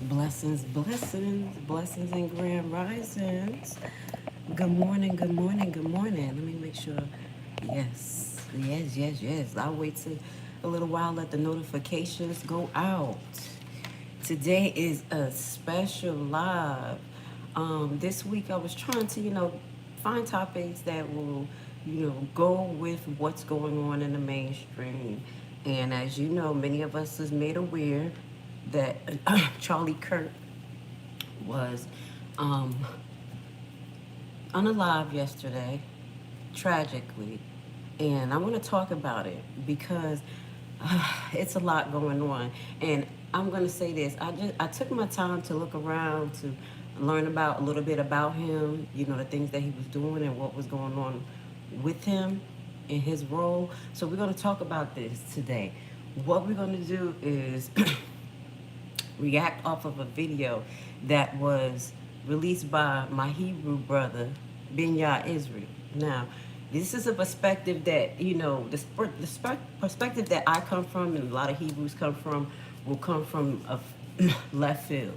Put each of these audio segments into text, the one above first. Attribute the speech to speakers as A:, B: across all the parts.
A: Blessings, blessings, blessings and grand risings. Good morning, good morning, good morning. Let me make sure. Yes. I'll wait till a little while, let the notifications go out. Today is a special live. This week I was trying to, find topics that will, go with what's going on in the mainstream. And as you know, many of us is made aware that Charlie Kirk was um, unalive yesterday, tragically. And I want to talk about it because it's a lot going on. And I'm going to say this. I took my time to look around to learn about a little bit about him, the things that he was doing and what was going on with him in his role. So we're going to talk about this today. What we're going to do is react off of a video that was released by my Hebrew brother, Binyah Israel. Now, this is a perspective that, the perspective that I come from and a lot of Hebrews come from will come from a left field,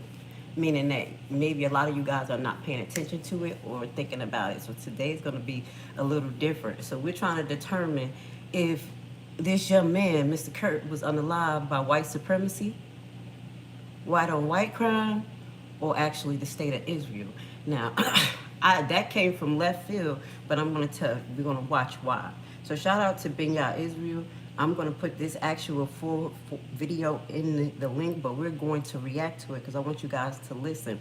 A: meaning that maybe a lot of you guys are not paying attention to it or thinking about it. So today's going to be a little different. So we're trying to determine if this young man, Mr. Kirk, was unalive by white supremacy, white on white crime, or actually the state of Israel. Now, that came from left field, but we're going to watch why. So shout out to Binyah Israel. I'm going to put this actual full video in the link, but we're going to react to it because I want you guys to listen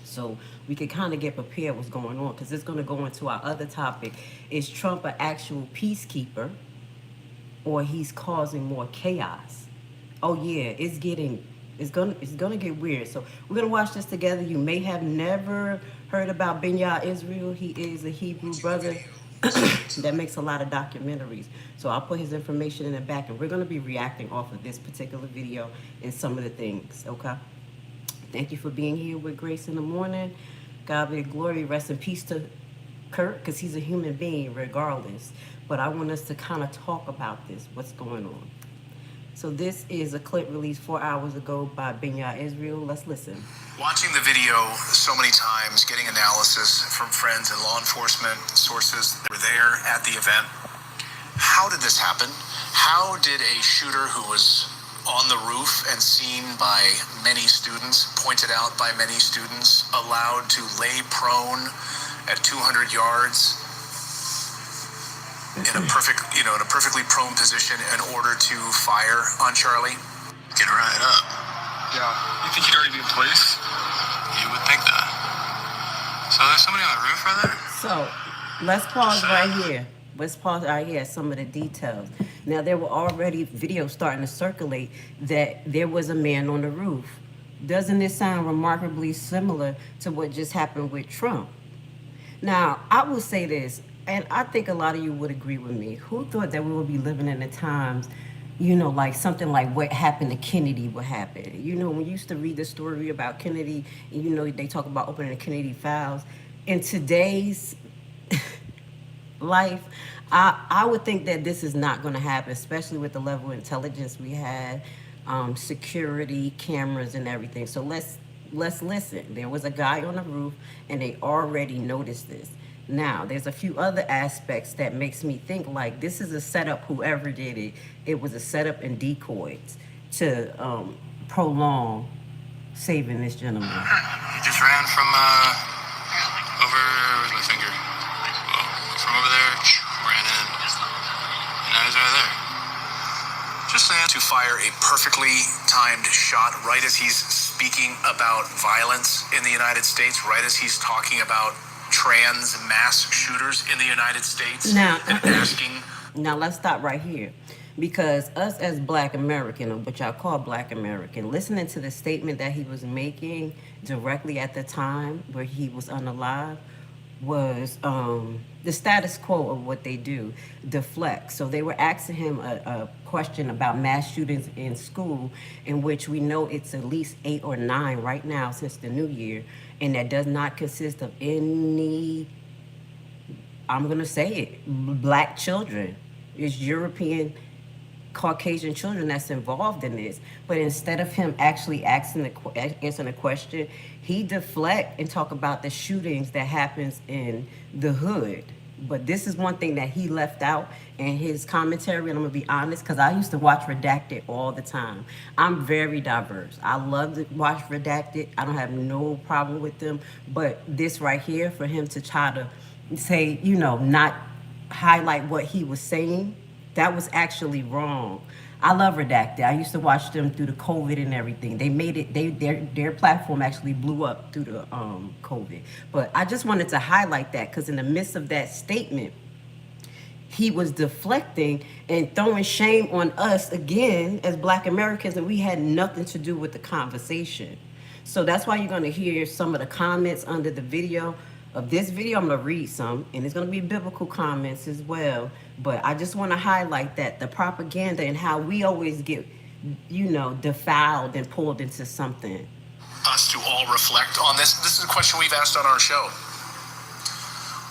A: so we can kind of get prepared what's going on, because it's going to go into our other topic. Is Trump an actual peacekeeper, or he's causing more chaos? Oh yeah, it's gonna get weird. So we're gonna watch this together. You may have never heard about Binyah Israel. He is a Hebrew brother that makes a lot of documentaries. So I'll put his information in the back, and we're gonna be reacting off of this particular video and some of the things. Okay. Thank you for being here with Grace in the morning. God be the glory. Rest in peace to Kirk, because he's a human being regardless. But I want us to kind of talk about this, what's going on. So this is a clip released 4 hours ago by Binyah Israel. Let's listen.
B: Watching the video so many times, getting analysis from friends and law enforcement sources that were there at the event. How did this happen? How did a shooter who was on the roof and seen by many students, pointed out by many students, allowed to lay prone at 200 yards in a perfectly prone position in order to fire on Charlie? Get right up.
C: Yeah. You think he'd already be in place?
B: You would think that.
C: So there's somebody on the roof right there?
A: So let's pause right here. Let's pause right here at some of the details. Now, there were already videos starting to circulate that there was a man on the roof. Doesn't this sound remarkably similar to what just happened with Trump? Now, I will say this, and I think a lot of you would agree with me. Who thought that we would be living in the times, like something like what happened to Kennedy would happen? When you used to read the story about Kennedy, and they talk about opening the Kennedy files. In today's life, I would think that this is not going to happen, especially with the level of intelligence we had, security, cameras, and everything. So let's listen. There was a guy on the roof, and they already noticed this. Now, there's a few other aspects that makes me think like this is a setup. Whoever did it, it was a setup and decoys to prolong saving this gentleman.
C: He just ran from where's my finger? Whoa. From over there, ran in. And now he's right there.
B: Just saying, to fire a perfectly timed shot right as he's speaking about violence in the United States, right as he's talking about trans mass shooters in the United States.
A: Now,
B: and asking.
A: Now let's stop right here, because us as Black American, or what y'all call Black American, listening to the statement that he was making directly at the time where he was unalive was the status quo of what they do, deflect. So they were asking him a question about mass shootings in school, in which we know it's at least 8 or 9 right now since the new year, and that does not consist of any, I'm gonna say it, Black children. It's European Caucasian children that's involved in this. But instead of him actually answering the question, he deflect and talk about the shootings that happens in the hood. But this is one thing that he left out in his commentary, and I'm gonna be honest, because I used to watch Redacted all the time. I'm very diverse. I love to watch Redacted. I don't have no problem with them. But this right here, for him to try to say, not highlight what he was saying, that was actually wrong. I love Redacted. I used to watch them through the COVID and everything. They made it. Their platform actually blew up through the COVID. But I just wanted to highlight that because in the midst of that statement, he was deflecting and throwing shame on us again as Black Americans, and we had nothing to do with the conversation. So that's why you're going to hear some of the comments under the video of this video. I'm going to read some, and it's going to be biblical comments as well. But I just want to highlight that the propaganda and how we always get, defiled and pulled into something.
B: Us to all reflect on this. This is a question we've asked on our show.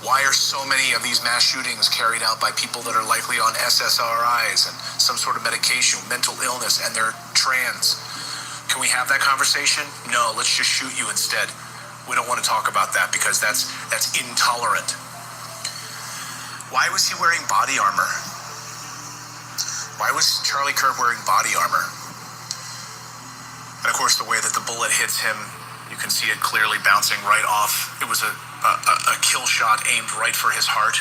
B: Why are so many of these mass shootings carried out by people that are likely on SSRIs and some sort of medication, mental illness, and they're trans? Can we have that conversation? No, let's just shoot you instead. We don't want to talk about that because that's intolerant. Why was he wearing body armor? Why was Charlie Kirk wearing body armor? And of course, the way that the bullet hits him, you can see it clearly bouncing right off. It was a kill shot aimed right for his heart.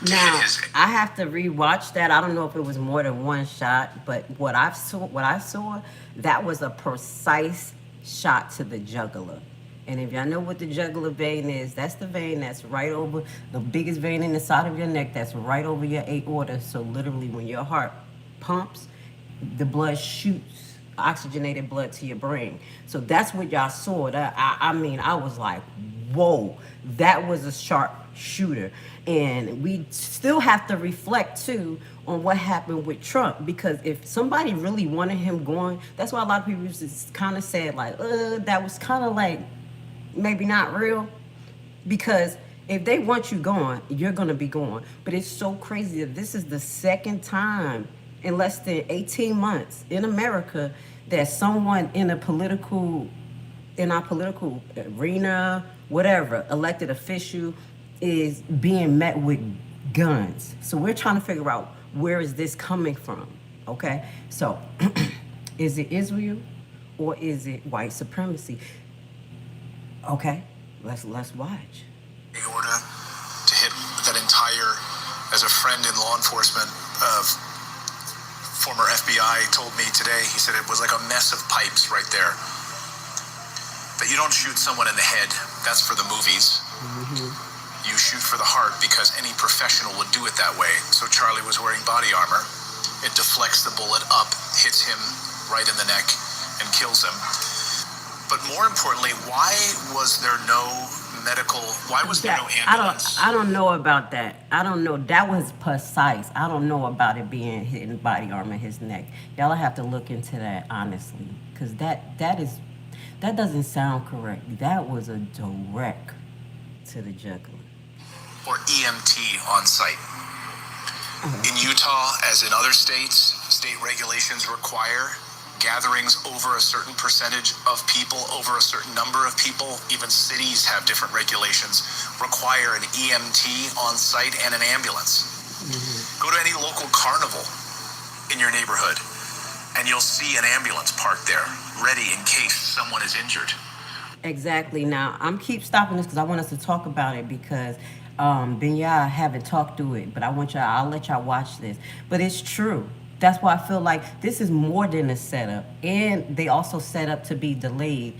A: Now, I have to rewatch that. I don't know if it was more than one shot, but what I saw, that was a precise shot to the jugular. And if y'all know what the jugular vein is, that's the vein that's right over the biggest vein in the side of your neck, that's right over your aorta. So literally when your heart pumps, the blood shoots oxygenated blood to your brain. So that's what y'all saw. That I was like, whoa, that was a sharp shooter. And we still have to reflect too on what happened with Trump, because if somebody really wanted him going, that's why a lot of people just kind of said like, that was kind of like maybe not real, because if they want you gone, you're gonna be gone. But it's so crazy that this is the second time in less than 18 months in America that someone in our political arena, whatever, elected official, is being met with guns. So we're trying to figure out, where is this coming from? Okay, so is it Israel or is it white supremacy? Okay, let's watch.
B: Order to hit that entire, as a friend in law enforcement, former FBI told me today, he said it was like a mess of pipes right there. That you don't shoot someone in the head, that's for the movies. Mm-hmm. You shoot for the heart because any professional would do it that way. So Charlie was wearing body armor. It deflects the bullet up, hits him right in the neck, and kills him. But more importantly, why was there no ambulance?
A: I don't know about that. I don't know. That was precise. I don't know about it being hitting body armor in his neck. Y'all have to look into that honestly, because that doesn't sound correct. That was a direct to the jugular.
B: Or EMT on site. In Utah, as in other states, state regulations require gatherings over a certain percentage of people, over a certain number of people. Even cities have different regulations, require an EMT on site and an ambulance. Mm-hmm. Go to any local carnival in your neighborhood, and you'll see an ambulance parked there, ready in case someone is injured.
A: Exactly. Now, I'm keep stopping this because I want us to talk about it, because Benya haven't talked through it, but I'll let y'all watch this. But it's true. That's why I feel like this is more than a setup. And they also set up to be delayed.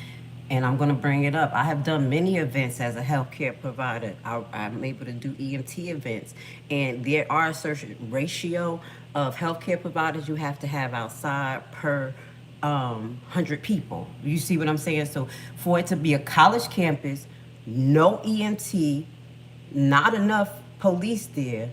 A: And I'm going to bring it up. I have done many events as a healthcare provider. I'm able to do EMT events. And there are a certain ratio of healthcare providers you have to have outside per 100 people. You see what I'm saying? So for it to be a college campus, no EMT, not enough police there,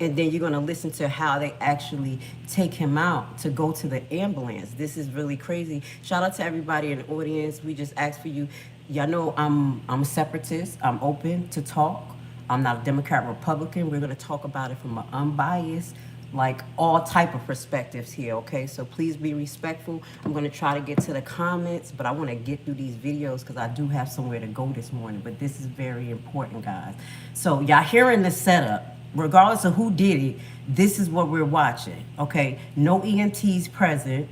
A: and then you're going to listen to how they actually take him out to go to the ambulance. This is really crazy. Shout out to everybody in the audience. We just asked for you. Y'all know I'm a separatist. I'm open to talk. I'm not a Democrat, Republican. We're going to talk about it from an unbiased like all type of perspectives here, okay? So please be respectful. I'm going to try to get to the comments, but I want to get through these videos because I do have somewhere to go this morning. But this is very important, guys. So y'all hearing the setup. Regardless of who did it, this is what we're watching, okay? No EMTs present.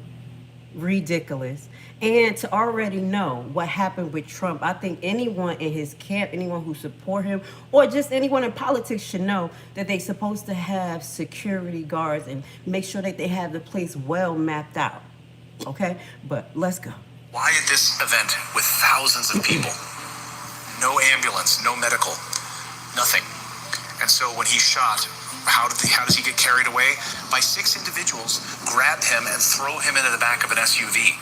A: Ridiculous. And to already know what happened with Trump, I think anyone in his camp, anyone who support him, or just anyone in politics should know that they're supposed to have security guards and make sure that they have the place well mapped out. Okay? But let's go.
B: Why at this event with thousands of people, no ambulance, no medical, nothing? And so when he's shot, how does he get carried away? By 6 individuals grab him and throw him into the back of an SUV.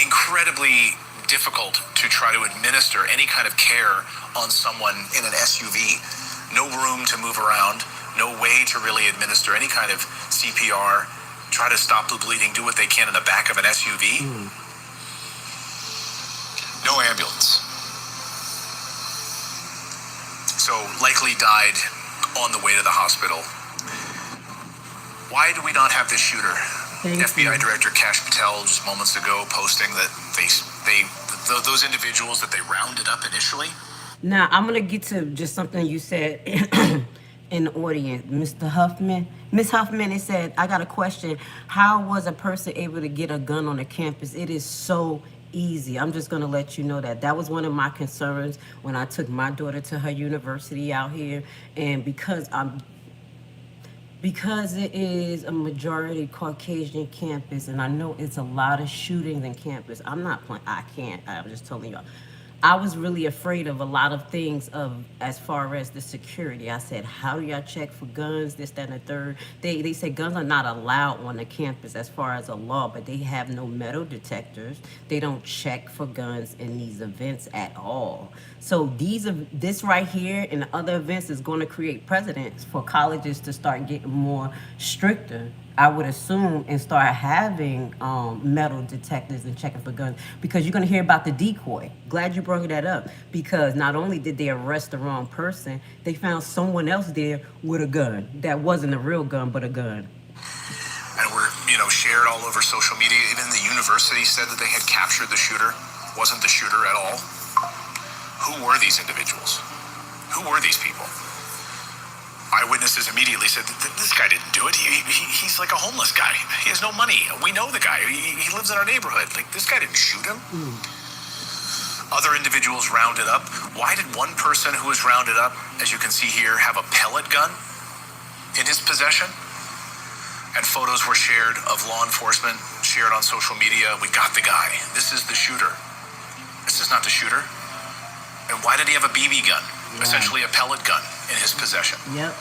B: Incredibly difficult to try to administer any kind of care on someone in an SUV. No room to move around, no way to really administer any kind of CPR, try to stop the bleeding, do what they can in the back of an SUV. No ambulance. So likely died on the way to the hospital. Why do we not have this shooter? FBI Director Kash Patel just moments ago posting that those individuals that they rounded up initially.
A: Now, I'm going to get to just something you said in the audience. Mr. Huffman, Miss Huffman, it said, I got a question. How was a person able to get a gun on the campus? It is so easy. I'm just going to let you know that. That was one of my concerns when I took my daughter to her university out here. And because it is a majority Caucasian campus, and I know it's a lot of shootings in campus. I'm not playing. I'm just telling y'all. I was really afraid of a lot of things as far as the security. I said, how do y'all check for guns, this, that, and the third? They say guns are not allowed on the campus as far as a law, but they have no metal detectors. They don't check for guns in these events at all. So this right here and other events is going to create precedents for colleges to start getting more stricter, I would assume, and start having metal detectors and checking for guns, because you're going to hear about the decoy. Glad you brought that up, because not only did they arrest the wrong person, they found someone else there with a gun that wasn't a real gun, but a gun.
B: And were, shared all over social media. Even the university said that they had captured the shooter. Wasn't the shooter at all. Who were these individuals? Who were these people? Eyewitnesses immediately said that this guy didn't do it. He's like a homeless guy. He has no money. We know the guy. He lives in our neighborhood. Like, this guy didn't shoot him. Other individuals rounded up. Why did one person who was rounded up, as you can see here, have a pellet gun in his possession? And photos were shared of law enforcement, shared on social media. We got the guy. This is the shooter. This is not the shooter. And why did he have a BB gun? Right. Essentially a pellet gun in his possession.
A: Yep.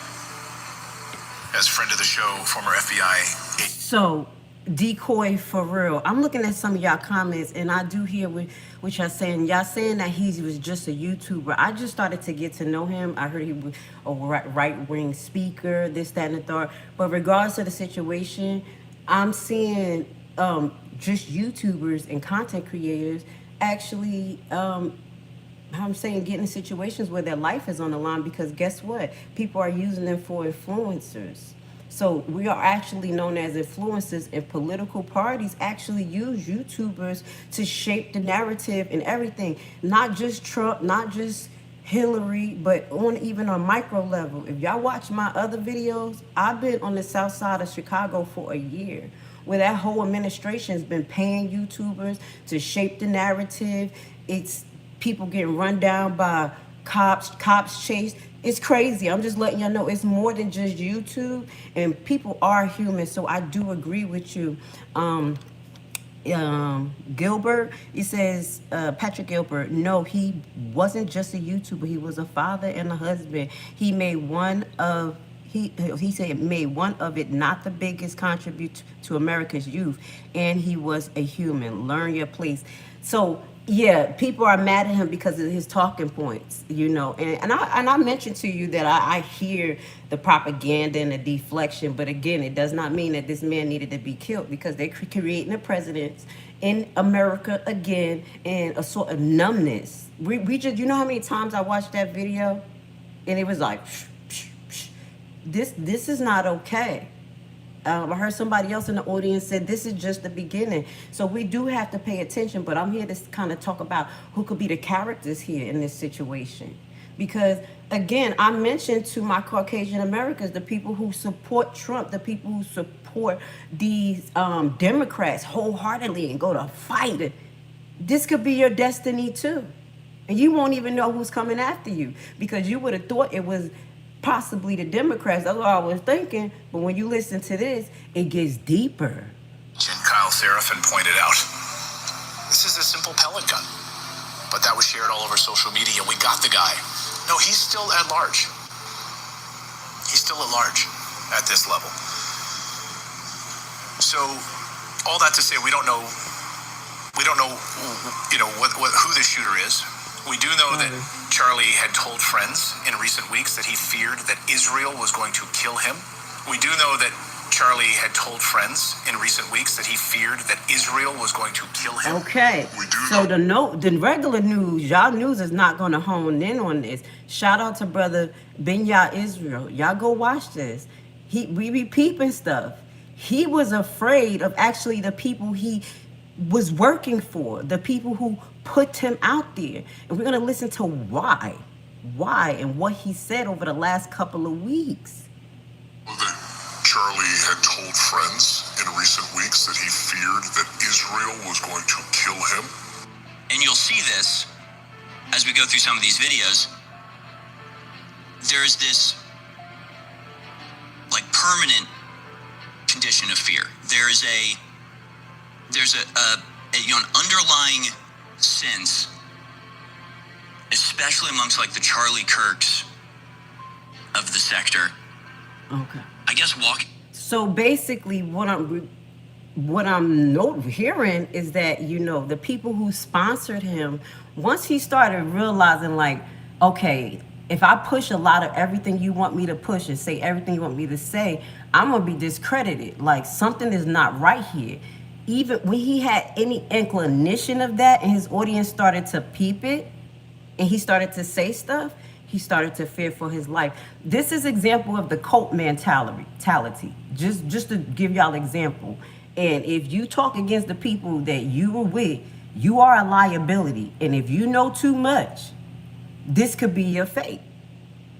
B: As friend of the show, former FBI.
A: So, decoy for real. I'm looking at some of y'all comments, and I do hear what y'all saying. Y'all saying that he was just a YouTuber. I just started to get to know him. I heard he was a right-wing speaker, this, that, and the third. But regardless of the situation, I'm seeing just YouTubers and content creators actually I'm saying get in situations where their life is on the line, because guess what? People are using them for influencers. So we are actually known as influencers, and political parties actually use YouTubers to shape the narrative and everything. Not just Trump, not just Hillary, but even on micro level. If y'all watch my other videos, I've been on the south side of Chicago for a year, where that whole administration has been paying YouTubers to shape the narrative. It's people getting run down by cops chased. It's crazy. I'm just letting y'all know it's more than just YouTube, and people are human. So I do agree with you. Gilbert, he says, Patrick Gilbert, no, he wasn't just a YouTuber. He was a father and a husband. He made one of he said made one of it not the biggest contribute to America's youth, and he was a human. Learn your place. So yeah, people are mad at him because of his talking points, and I mentioned to you that I hear the propaganda and the deflection, but again, it does not mean that this man needed to be killed, because they're creating a president in America again, and a sort of numbness. We just, how many times I watched that video, and it was like, This is not okay. I heard somebody else in the audience said this is just the beginning. So we do have to pay attention, but I'm here to kind of talk about who could be the characters here in this situation. Because again, I mentioned to my Caucasian Americans, the people who support Trump, the people who support these Democrats wholeheartedly and go to fight. This could be your destiny too. And you won't even know who's coming after you because you would have thought it was possibly the Democrats. That's what I was thinking. But when you listen to this, it gets deeper.
B: Kyle Seraphin pointed out, this is a simple pellet gun. But that was shared all over social media. We got the guy. No, he's still at large. He's still at large at this level. So, all that to say, we don't know, who the shooter is. We do know that Charlie had told friends in recent weeks that he feared that Israel was going to kill him. We do know that Charlie had told friends in recent weeks that he feared that Israel was going to kill him.
A: Okay, so the regular news, y'all news is not going to hone in on this. Shout out to brother Benya Israel. Y'all go watch this. We be peeping stuff. He was afraid of actually the people he was working for, the people who put him out there. And we're going to listen to why and what he said over the last couple of weeks.
D: That Charlie had told friends in recent weeks that he feared that Israel was going to kill him.
E: And you'll see this as we go through some of these videos. There's this like permanent condition of fear. There's an underlying sense, especially amongst like the Charlie Kirks of the sector.
A: Okay.
E: I guess walking.
A: So basically, what I'm hearing is that the people who sponsored him, once he started realizing like, okay, if I push a lot of everything you want me to push and say everything you want me to say, I'm gonna be discredited. Like something is not right here. Even when he had any inclination of that and his audience started to peep it and he started to say stuff, he started to fear for his life. This is example of the cult mentality. Just to give y'all example. And if you talk against the people that you were with, you are a liability. And if you know too much, this could be your fate.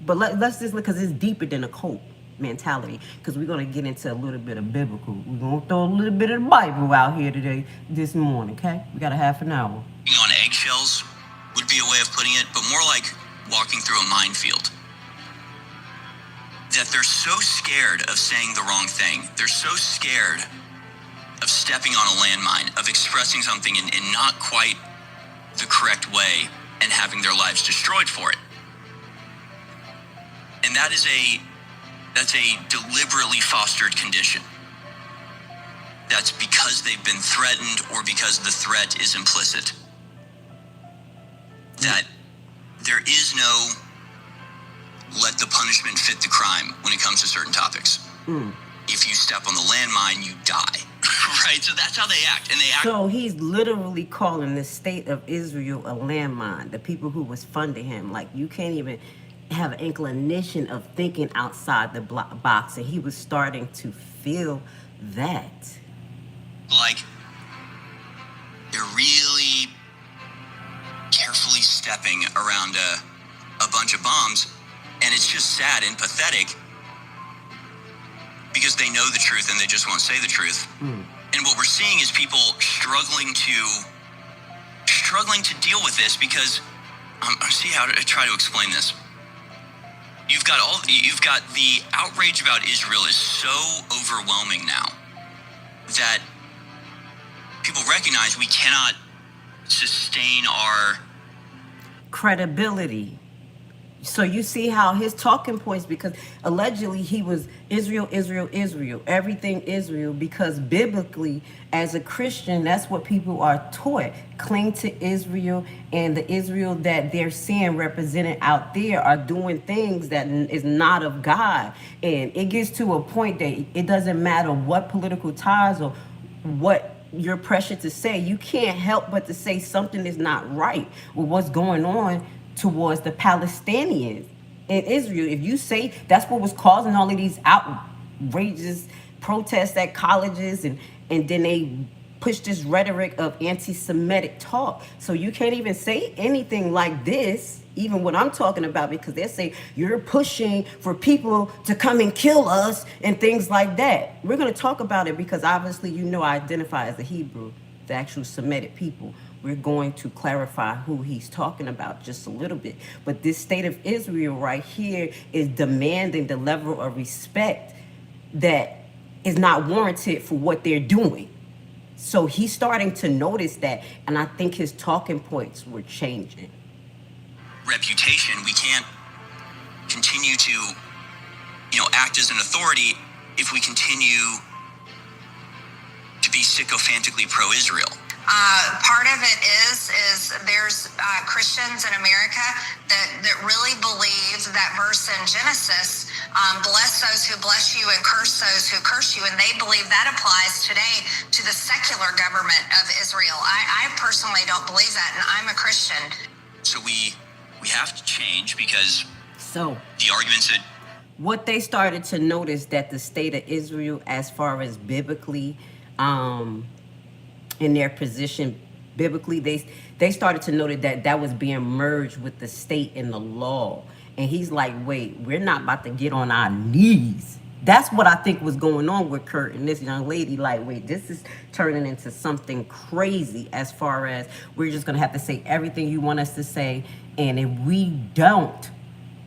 A: But let's just look, because it's deeper than a cult mentality, because we're going to get into a little bit of biblical. We're going to throw a little bit of the Bible out here today, this morning, okay? We got a half an hour.
E: On eggshells would be a way of putting it, but more like walking through a minefield. That they're so scared of saying the wrong thing. They're so scared of stepping on a landmine, of expressing something in not quite the correct way and having their lives destroyed for it. And that's a deliberately fostered condition. That's because they've been threatened or because the threat is implicit. That there is no let the punishment fit the crime when it comes to certain topics. If you step on the landmine, you die. Right? So that's how they act. And they act.
A: So he's literally calling the state of Israel a landmine, the people who was funding him. Like, you can't even have an inclination of thinking outside the box. And he was starting to feel that.
E: Like, they're really carefully stepping around a bunch of bombs. And it's just sad and pathetic because they know the truth and they just won't say the truth. And what we're seeing is people struggling to deal with this because see how to try to explain this. You've got the outrage about Israel is so overwhelming now that people recognize we cannot sustain our
A: credibility. So you see how his talking points, because allegedly he was Israel, everything Israel, because biblically, as a Christian, that's what people are taught. Cling to Israel, and the Israel that they're seeing represented out there are doing things that is not of God. And it gets to a point that it doesn't matter what political ties or what you're pressured to say. You can't help but to say something is not right with what's going on towards the Palestinians. in Israel. If you say that's what was causing all of these outrageous protests at colleges, and then they push this rhetoric of anti-Semitic talk. So you can't even say anything like this, even what I'm talking about, because they say you're pushing for people to come and kill us and things like that. We're going to talk about it because obviously, you know, I identify as a Hebrew, the actual Semitic people. We're going to clarify who he's talking about just a little bit. But this state of Israel right here is demanding the level of respect that is not warranted for what they're doing. So he's starting to notice that, and I think his talking points were changing.
E: Reputation, we can't continue to, act as an authority if we continue to be sycophantically pro-Israel.
F: Part of it is there's Christians in America that really believe that verse in Genesis, bless those who bless you and curse those who curse you, and they believe that applies today to the secular government of Israel. I personally don't believe that, and I'm a Christian.
E: So we have to change, because
A: So
E: the arguments that
A: what they started to notice, that the state of Israel, as far as biblically, in their position biblically, they started to notice that was being merged with the state and the law. And he's like, wait, we're not about to get on our knees. That's what I think was going on with Kirk and this young lady. Like, wait, this is turning into something crazy, as far as we're just going to have to say everything you want us to say. And if we don't,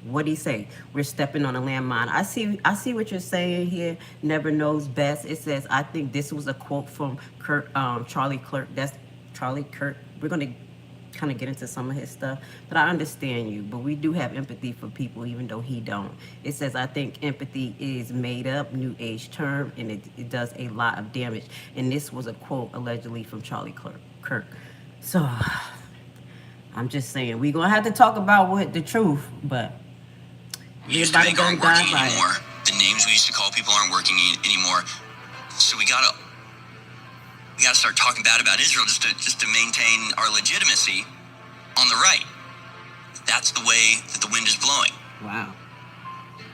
A: what'd he say? We're stepping on a landmine. I see what you're saying here. Never knows best. It says, I think this was a quote from Kirk, Charlie Kirk. That's Charlie Kirk. We're going to kind of get into some of his stuff, but I understand you. But we do have empathy for people, even though he don't. It says, I think empathy is made up, new age term, and it does a lot of damage. And this was a quote allegedly from Charlie Kirk. So I'm just saying, we're going to have to talk about what the truth, but
E: we used to make aren't working anymore. The names we used to call people aren't working anymore. So we gotta start talking bad about Israel just to maintain our legitimacy on the right. That's the way that the wind is blowing.
A: Wow.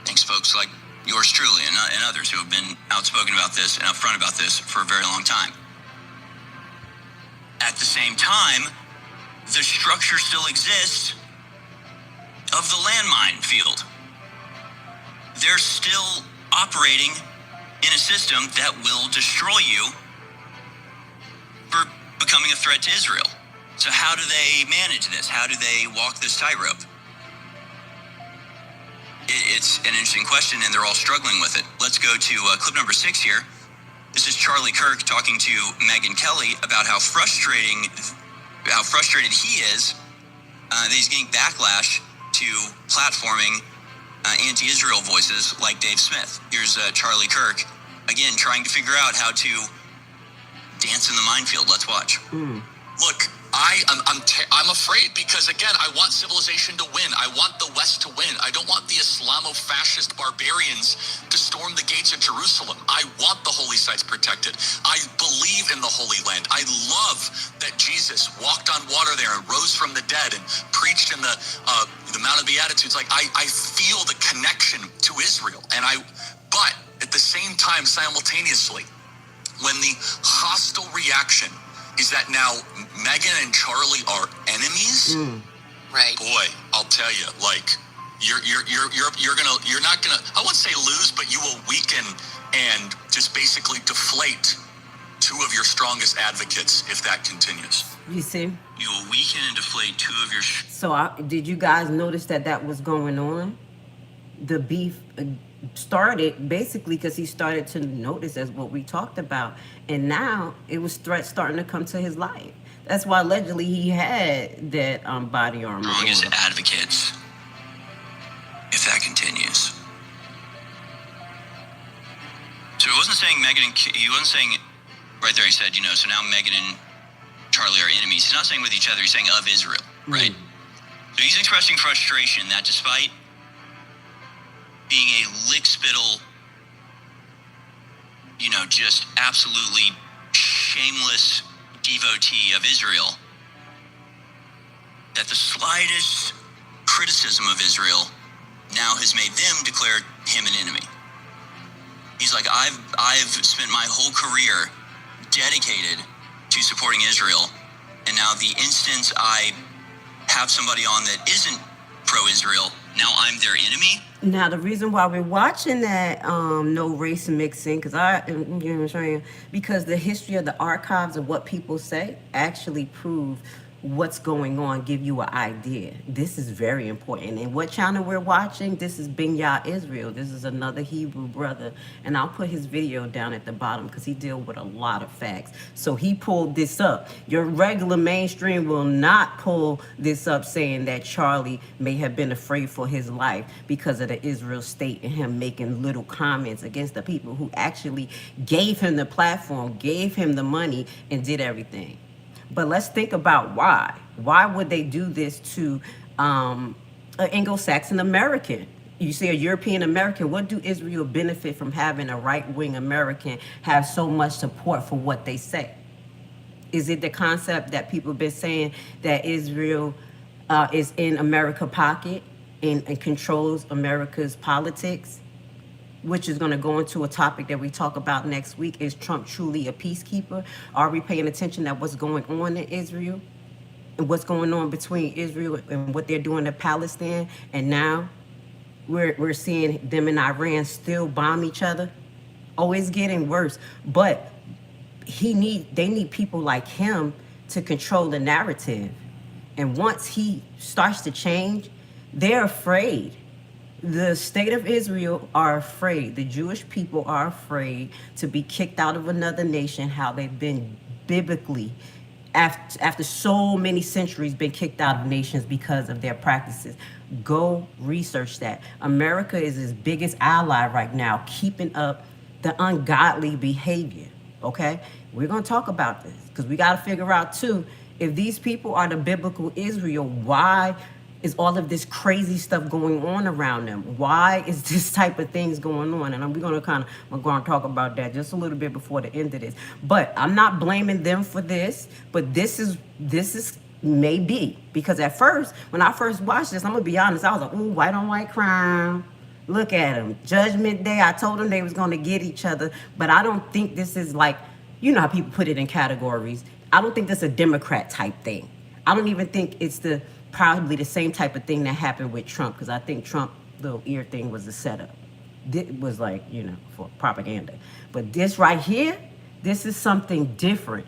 E: Thanks, folks like yours truly and others who have been outspoken about this and upfront about this for a very long time. At the same time, the structure still exists of the landmine field. They're still operating in a system that will destroy you for becoming a threat to Israel. So how do they manage this? How do they walk this tightrope? It's an interesting question, and they're all struggling with it. Let's go to clip number 6 here. This is Charlie Kirk talking to Megyn Kelly about how frustrated he is that he's getting backlash to platforming anti-Israel voices like Dave Smith. Here's Charlie Kirk, again, trying to figure out how to dance in the minefield. Let's watch.
B: Look, I'm afraid because, again, I want civilization to win. I want the West to win. I don't want the Islamo-fascist barbarians to storm the gates of Jerusalem. I want the holy sites protected. I believe in the Holy Land. I love that Jesus walked on water there and rose from the dead and preached in the Mount of Beatitudes. Like, I feel the connection to Israel. But at the same time, simultaneously, when the hostile reaction is that now Megyn and Charlie are enemies,
F: Right.
B: boy, I'll tell you, like, you're not gonna, I wouldn't say lose, but you will weaken and just basically deflate 2 of your strongest advocates if that continues.
A: You see?
E: You will weaken and deflate 2 of your...
A: So did you guys notice that was going on? The beef started basically because he started to notice, as what we talked about, and now it was threats starting to come to his life. That's why allegedly he had that body armor.
E: Strongest advocates if that continues. So he wasn't saying he wasn't saying right there. He said, so now Megyn and Charlie are enemies. He's not saying with each other. He's saying of Israel, right? So he's expressing frustration that despite being a lick-spittle, just absolutely shameless devotee of Israel, that the slightest criticism of Israel now has made them declare him an enemy. He's like, I've spent my whole career dedicated to supporting Israel, and now the instance I have somebody on that isn't pro-Israel, now I'm their enemy.
A: Now, the reason why we're watching that no race mixing, because you know what I'm saying, because the history of the archives of what people say actually prove what's going on, give you an idea. This is very important. And what channel we're watching, this is Binya Israel. This is another Hebrew brother. And I'll put his video down at the bottom because he deals with a lot of facts. So he pulled this up. Your regular mainstream will not pull this up saying that Charlie may have been afraid for his life because of the Israel state and him making little comments against the people who actually gave him the platform, gave him the money, and did everything. But let's think about why. Why would they do this to an Anglo-Saxon American? You see, a European American, what do Israel benefit from having a right-wing American have so much support for what they say? Is it the concept that people have been saying that Israel is in America's pocket and controls America's politics? Which is going to go into a topic that we talk about next week. Is Trump truly a peacekeeper? Are we paying attention to what's going on in Israel and what's going on between Israel and what they're doing to Palestine? And now we're seeing them in Iran still bomb each other. Oh, it's getting worse. But they need people like him to control the narrative. And once he starts to change, they're afraid. The state of Israel are afraid. The Jewish people are afraid to be kicked out of another nation, how they've been biblically, after so many centuries, been kicked out of nations because of their practices. Go research that. America is his biggest ally right now, keeping up the ungodly behavior, okay? We're going to talk about this because we got to figure out, too, if these people are the biblical Israel, why is all of this crazy stuff going on around them? Why is this type of things going on? And we're going to talk about that just a little bit before the end of this. But I'm not blaming them for this, but this is maybe, because at first, when I first watched this, I'm going to be honest, I was like, ooh, white on white crime. Look at them. Judgment Day, I told them they was going to get each other, but I don't think this is like, you know how people put it in categories. I don't think this is a Democrat type thing. I don't even think it's probably the same type of thing that happened with Trump, because I think Trump little ear thing was a setup. It was like, you know, for propaganda. But this right here, this is something different.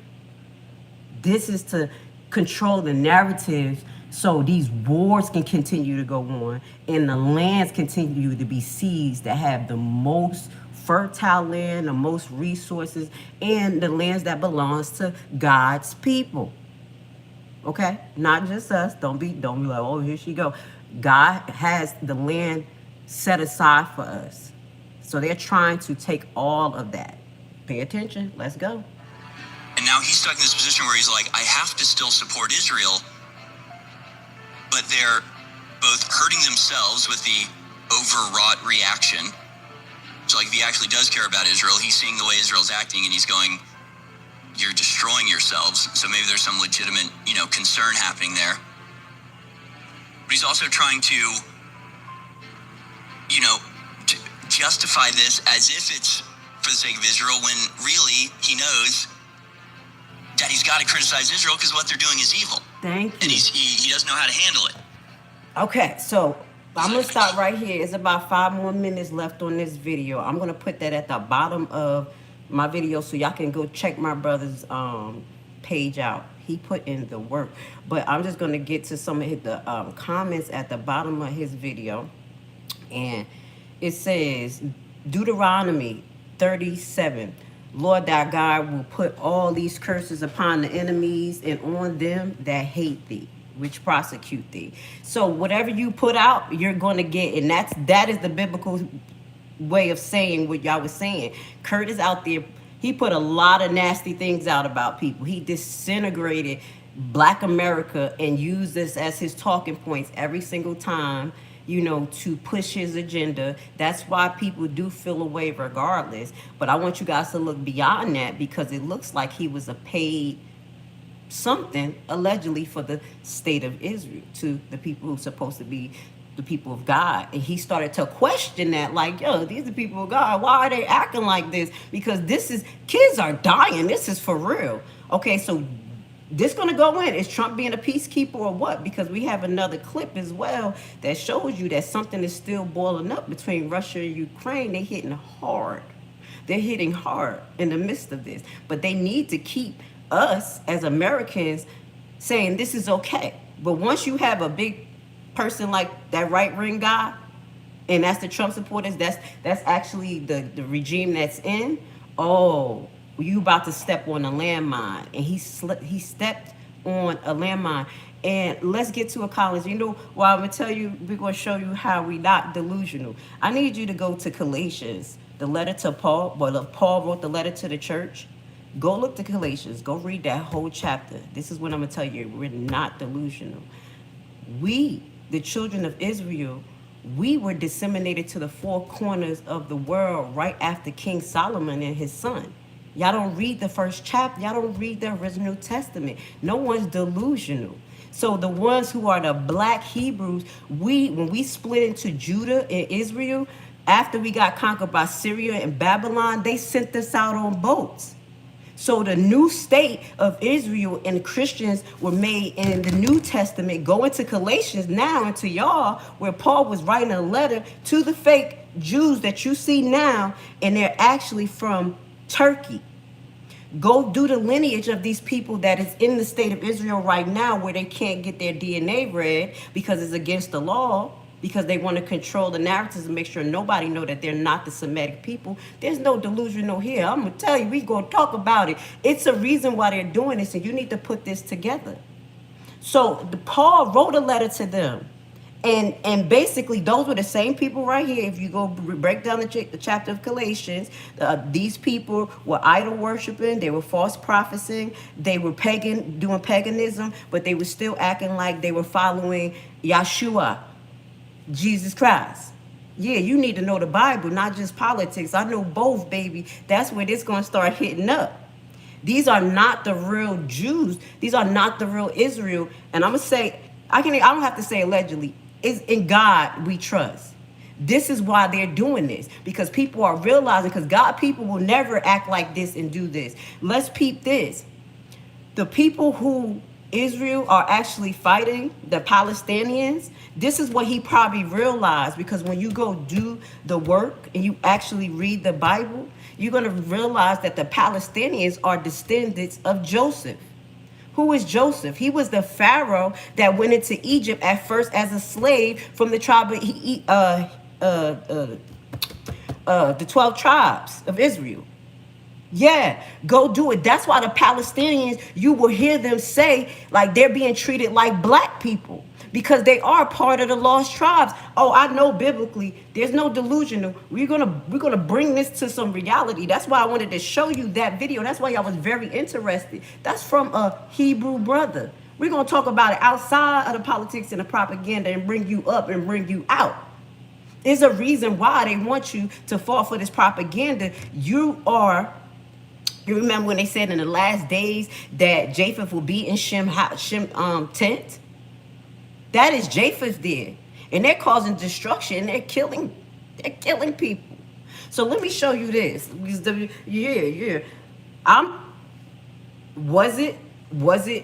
A: This is to control the narrative so these wars can continue to go on and the lands continue to be seized that have the most fertile land, the most resources, and the lands that belongs to God's people. Okay, not just us. Don't be like, oh, here she go. God has the land set aside for us, so they're trying to take all of that. Pay attention. Let's go.
E: And now he's stuck in this position where he's like, I have to still support Israel, but they're both hurting themselves with the overwrought reaction. So like, if he actually does care about Israel, he's seeing the way Israel's acting, and he's going, you're destroying yourselves. So maybe there's some legitimate, concern happening there. But he's also trying to, justify this as if it's for the sake of Israel, when really he knows that he's got to criticize Israel because what they're doing is evil.
A: Thank you.
E: And he doesn't know how to handle it.
A: Okay, so I'm going to stop right here. It's about 5 more minutes left on this video. I'm going to put that at the bottom of my video so y'all can go check my brother's page out. He put in the work. But I'm just going to get to some of the comments at the bottom of his video. And it says, Deuteronomy 37, Lord thy God will put all these curses upon the enemies and on them that hate thee, which prosecute thee. So whatever you put out, you're going to get. And that is the biblical way of saying what y'all was saying. Kurt is out there. He put a lot of nasty things out about people. He disintegrated Black America and used this as his talking points every single time, to push his agenda. That's why people do feel away regardless. But I want you guys to look beyond that, because it looks like he was a paid something allegedly for the state of Israel to the people who's supposed to be the people of God. And he started to question that, like, yo, these are the people of God. Why are they acting like this? Because kids are dying. This is for real. Okay, so this gonna go in. Is Trump being a peacekeeper or what? Because we have another clip as well that shows you that something is still boiling up between Russia and Ukraine. They're hitting hard. They're hitting hard in the midst of this. But they need to keep us as Americans saying this is okay. But once you have a big person like that right wing guy, and that's the Trump supporters, that's actually the regime that's in, oh, you about to step on a landmine. And he stepped on a landmine. And let's get to a college. You know, well, I'm going to tell you, we're going to show you how we not delusional. I need you to go to Galatians, the letter to Paul. Well, Paul wrote the letter to the church. Go look to Galatians. Go read that whole chapter. This is what I'm going to tell you. We're not delusional. We, the children of Israel, we were disseminated to the four corners of the world right after King Solomon and his son. Y'all don't read the first chapter. Y'all don't read the original Testament. No one's delusional. So the ones who are the black Hebrews, when we split into Judah and Israel, after we got conquered by Syria and Babylon, they sent us out on boats. So the new state of Israel and Christians were made in the New Testament. Go into Galatians now, into y'all, where Paul was writing a letter to the fake Jews that you see now, and they're actually from Turkey. Go do the lineage of these people that is in the state of Israel right now, where they can't get their DNA read because it's against the law, because they want to control the narratives and make sure nobody know that they're not the Semitic people. There's no delusional here. I'm going to tell you, we're going to talk about it. It's a reason why they're doing this, and you need to put this together. So Paul wrote a letter to them. And basically, those were the same people right here. If you go break down the chapter of Galatians, these people were idol worshiping, they were false prophesying, they were doing paganism, but they were still acting like they were following Yeshua, Jesus Christ. Yeah, you need to know the Bible, not just politics. I know both, baby. That's where this going to start hitting up. These are not the real Jews. These are not the real Israel. And I'm going to say, I don't have to say allegedly. It's in God we trust. This is why they're doing this, because people are realizing, because God people will never act like this and do this. Let's peep this. The people who Israel are actually fighting, the Palestinians, this is what he probably realized, because when you go do the work and you actually read the Bible, you're going to realize that the Palestinians are descendants of Joseph. Who is Joseph? He was the Pharaoh that went into Egypt at first as a slave from the tribe of the 12 tribes of Israel. Yeah, go do it. That's why the Palestinians, you will hear them say like they're being treated like black people, because they are part of the lost tribes. Oh, I know biblically, there's no delusional. We're gonna bring this to some reality. That's why I wanted to show you that video. That's why I was very interested. That's from a Hebrew brother. We're gonna talk about it outside of the politics and the propaganda and bring you up and bring you out. There's a reason why they want you to fall for this propaganda. You remember when they said in the last days that Japheth will be in Shem tent? That is Japheth there. And they're causing destruction. They're killing people. So let me show you this. Yeah. Was it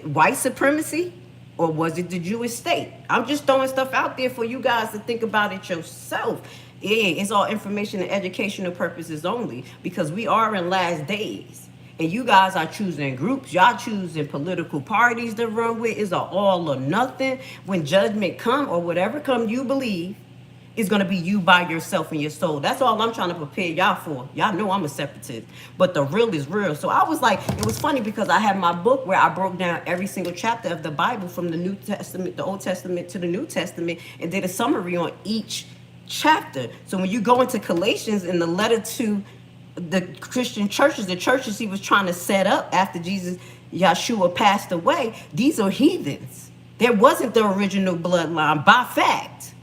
A: white supremacy? Or was it the Jewish state? I'm just throwing stuff out there for you guys to think about it yourself. Yeah, it's all information and educational purposes only, because we are in last days. And you guys are choosing groups. Y'all choosing political parties to run with. It's all or nothing. When judgment come or whatever come you believe, it's going to be you by yourself and your soul. That's all I'm trying to prepare y'all for. Y'all know I'm a separatist, but the real is real. So I was like, it was funny because I had my book where I broke down every single chapter of the Bible from the New Testament, the Old Testament to the New Testament, and did a summary on each chapter. So when you go into Galatians in the letter to the Christian churches, the churches he was trying to set up after Yeshua passed away, these are heathens. There wasn't the original bloodline by fact.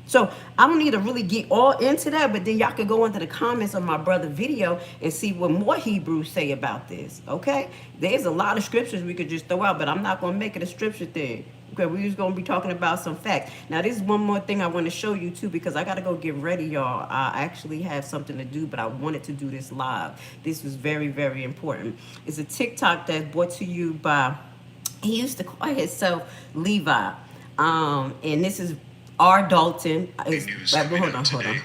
A: So I don't need to really get all into that, but then y'all can go into the comments of my brother video and see what more Hebrews say about this, okay? There's a lot of scriptures we could just throw out, but I'm not going to make it a scripture thing. Okay, we're just gonna be talking about some facts. Now, this is one more thing I want to show you too, because I gotta go get ready, y'all. I actually have something to do, but I wanted to do this live. This was very, very important. It's a TikTok that's brought to you by, he used to call himself Levi. And this is R. Dalton. Hold on.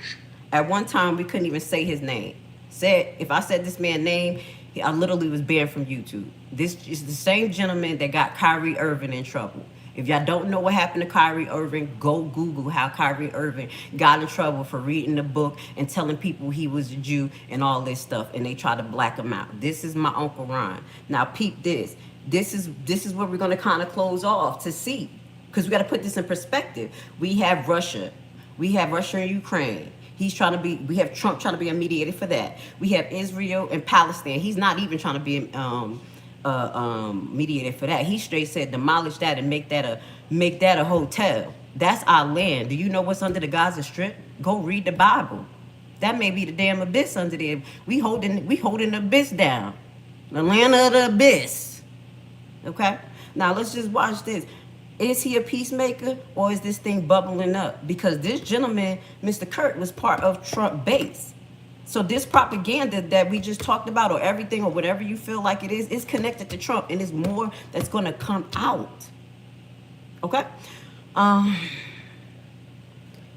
A: At one time, we couldn't even say his name. If I said this man's name, I literally was banned from YouTube. This is the same gentleman that got Kyrie Irving in trouble. If y'all don't know what happened to Kyrie Irving, go Google how Kyrie Irving got in trouble for reading the book and telling people he was a Jew and all this stuff, and they tried to black him out. This is my Uncle Ron. Now peep this. This is what we're gonna kind of close off to see, because we got to put this in perspective. We have Russia and Ukraine. We have Trump trying to be a mediator for that. We have Israel and Palestine. He's not even trying to be mediator for that. He straight said demolish that and make that a hotel. That's our land. Do you know what's under the Gaza Strip? Go read the Bible. That may be the damn abyss under there. We holding the abyss down. The land of the abyss. Okay? Now let's just watch this. Is he a peacemaker, or is this thing bubbling up? Because this gentleman, Mr. Kirk, was part of Trump base. So this propaganda that we just talked about, or everything, or whatever you feel like it is connected to Trump, and there's more that's going to come out. Okay?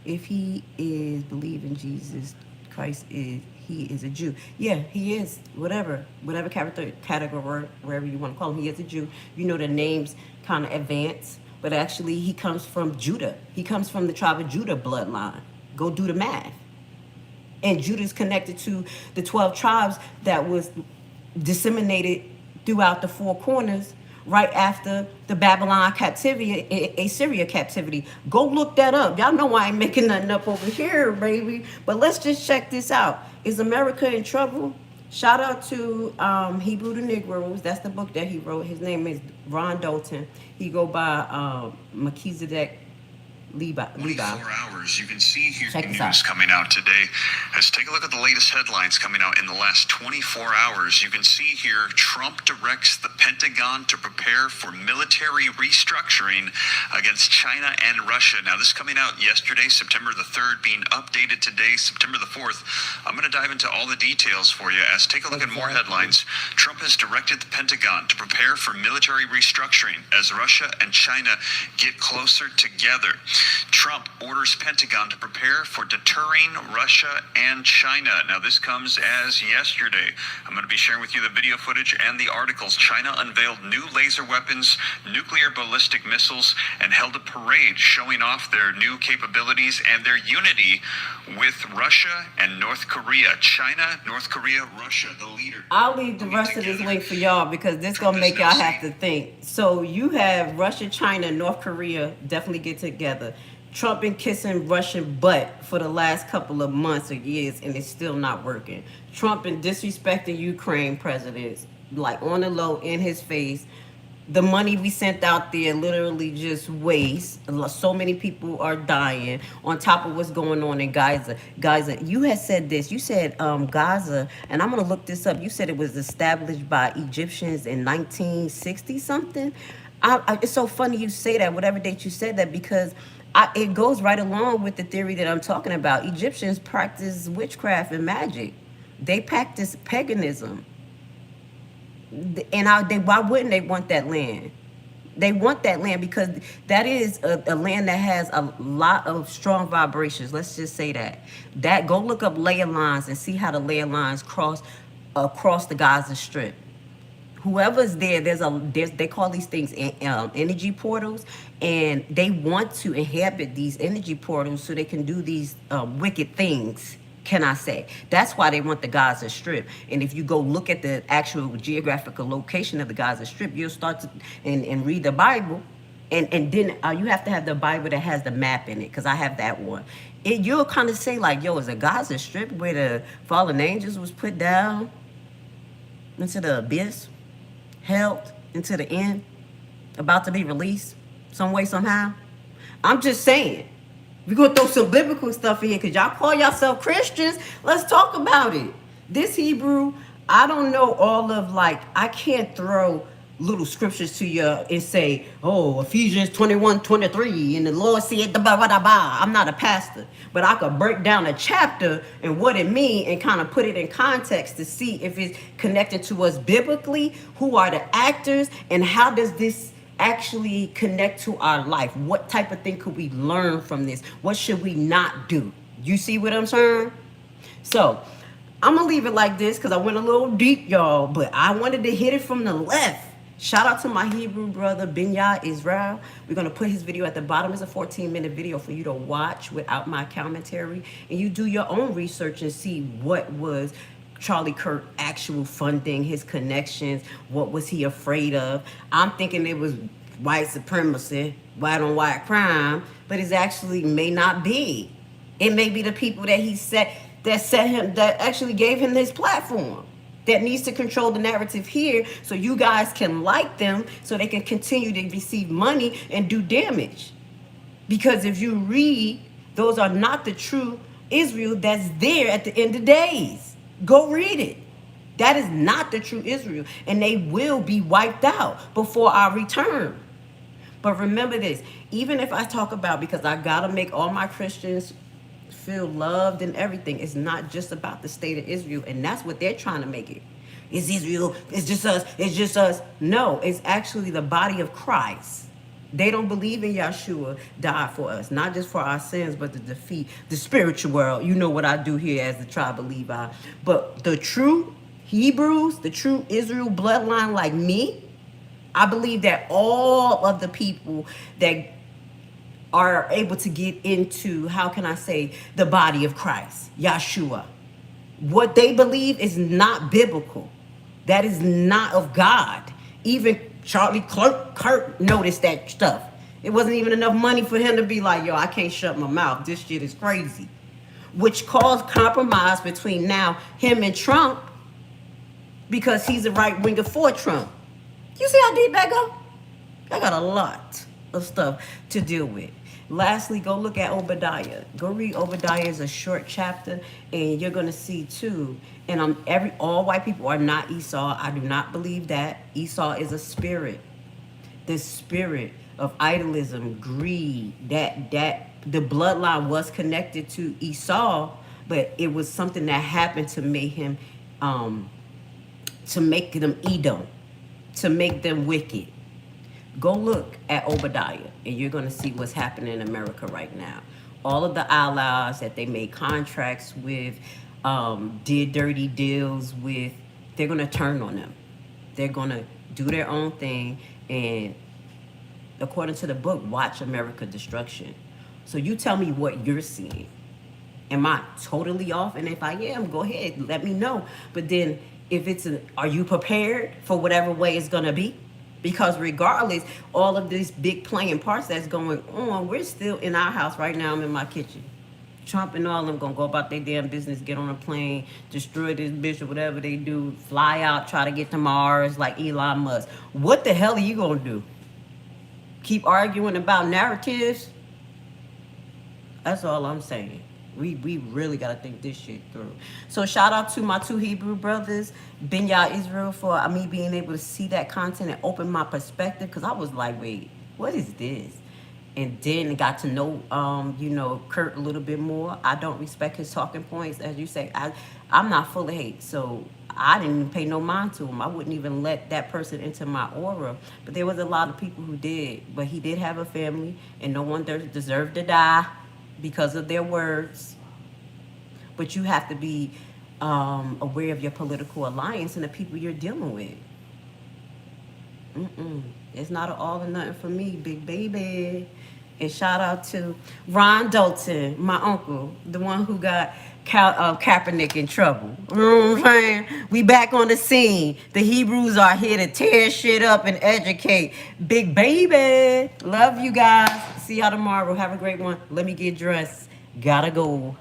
A: If he is believing Jesus Christ he is a Jew. Yeah, he is. Whatever category, wherever you want to call him, he is a Jew. You know, the names kind of advance. But actually, he comes from Judah. He comes from the tribe of Judah bloodline. Go do the math. And Judah's connected to the 12 tribes that was disseminated throughout the four corners right after the Babylon captivity, Assyria captivity. Go look that up. Y'all know I ain't making nothing up over here, baby. But let's just check this out. Is America in trouble? Shout out to Hebrew to Negroes. That's the book that he wrote. His name is Ron Dalton. He go by Melchizedek Levi.
B: 24 hours. You can see here
A: Check this
B: news
A: out.
B: coming out today. Let's take a look at the latest headlines coming out in the last 24 hours. You can see here Trump directs the Pentagon to prepare for military restructuring against China and Russia. Now, this coming out yesterday, September the 3rd, being updated today, September the 4th. I'm going to dive into all the details for you as take a look at more headlines. Trump has directed the Pentagon to prepare for military restructuring as Russia and China get closer together. Trump orders Pentagon to prepare for deterring Russia and China. Now, this comes as yesterday. I'm going to be sharing with you the video footage and the articles. China unveiled new laser weapons, nuclear ballistic missiles, and held a parade showing off their new capabilities and their unity with Russia and North Korea. China, North Korea, Russia, the leader.
A: I'll leave the rest of this link for y'all, because this gonna make y'all have to think. So you have Russia, China, North Korea definitely get together. Trump been kissing Russian butt for the last couple of months or years, and it's still not working. Trump been disrespecting Ukraine presidents, like on the low, in his face. The money we sent out there literally just waste. So many people are dying on top of what's going on in Gaza. Gaza, you had said this. You said Gaza, and I'm going to look this up. You said it was established by Egyptians in 1960 something. It's so funny you say that, whatever date you said that, because it goes right along with the theory that I'm talking about. Egyptians practice witchcraft and magic. They practice paganism. And why wouldn't they want that land? They want that land because that is a land that has a lot of strong vibrations. Let's just say that. Go look up layer lines and see how the layer lines cross across the Gaza Strip. Whoever's there, they call these things energy portals, and they want to inhabit these energy portals so they can do these wicked things. Can I say? That's why they want the Gaza Strip. And if you go look at the actual geographical location of the Gaza Strip, you'll start to and read the Bible. And then you have to have the Bible that has the map in it, because I have that one. You'll kind of say like, yo, is a Gaza Strip where the fallen angels was put down into the abyss, held into the end, about to be released some way, somehow? I'm just saying. We're going to throw some biblical stuff in here because y'all call yourself Christians. Let's talk about it. This Hebrew, I don't know all of, like, I can't throw little scriptures to you and say, oh, Ephesians 21:23, and the Lord said, blah, blah, blah, blah. I'm not a pastor, but I could break down a chapter and what it means and kind of put it in context to see if it's connected to us biblically, who are the actors, and how does this actually connect to our life? What type of thing could we learn from this? What should we not do? You see what I'm saying? So I'm gonna leave it like this because I went a little deep, y'all, but I wanted to hit it from the left. Shout out to my Hebrew brother, Binyah Israel. We're going to put his video at the bottom. It's a 14-minute video for you to watch without my commentary. And you do your own research and see what was Charlie Kirk actual funding, his connections, what was he afraid of. I'm thinking it was white supremacy, white on white crime, but it actually may not be. It may be the people that he set, that actually gave him this platform, that needs to control the narrative here so you guys can like them so they can continue to receive money and do damage. Because if you read, those are not the true Israel that's there at the end of days. Go read it. That is not the true Israel, and they will be wiped out before our return. But remember this, even if I talk about, because I gotta make all my Christians feel loved and everything, it's not just about the state of Israel, and that's what they're trying to make it. It's Israel, it's just us, it's just us. No, it's actually the body of Christ. They don't believe in Yeshua died for us, not just for our sins, but to defeat the spiritual world. You know what I do here as the tribe of Levi. But the true Hebrews, the true Israel bloodline like me, I believe that all of the people that are able to get into, how can I say, the body of Christ, Yeshua, what they believe is not biblical. That is not of God. Even Charlie Kirk noticed that stuff. It wasn't even enough money for him to be like, yo, I can't shut my mouth. This shit is crazy. Which caused compromise between now him and Trump, because he's a right winger for Trump. You see how deep that go? I got a lot of stuff to deal with. Lastly, go look at Obadiah. Go read Obadiah. Is a short chapter, and you're gonna see too. And all white people are not Esau. I do not believe that. Esau is a spirit. The spirit of idolism, greed. That the bloodline was connected to Esau, but it was something that happened to make him, to make them Edom, to make them wicked. Go look at Obadiah, and you're going to see what's happening in America right now. All of the allies that they made contracts with, did dirty deals with, they're going to turn on them. They're going to do their own thing, and according to the book, watch America destruction. So you tell me what you're seeing. Am I totally off? And if I am, go ahead, let me know. But then if are you prepared for whatever way it's going to be? Because regardless, all of these big playing parts that's going on, we're still in our house right now. I'm in my kitchen. Trump and all of them going to go about their damn business, get on a plane, destroy this bitch or whatever they do, fly out, try to get to Mars like Elon Musk. What the hell are you going to do? Keep arguing about narratives? That's all I'm saying. We really got to think this shit through. So shout out to my two Hebrew brothers, Binyah Israel, for me being able to see that content and open my perspective. Because I was like, wait, what is this? And then got to know, Kirk a little bit more. I don't respect his talking points. As you say, I'm not full of hate. So I didn't even pay no mind to him. I wouldn't even let that person into my aura. But there was a lot of people who did. But he did have a family, and no one deserved to die because of their words. But you have to be aware of your political alliance and the people you're dealing with. It's not an all or nothing for me, big baby. And shout out to Ron Dalton, my uncle, the one who got Kaepernick in trouble. You know what I'm saying? We back on the scene. The Hebrews are here to tear shit up and educate. Big baby. Love you guys. See y'all tomorrow. Have a great one. Let me get dressed. Gotta go.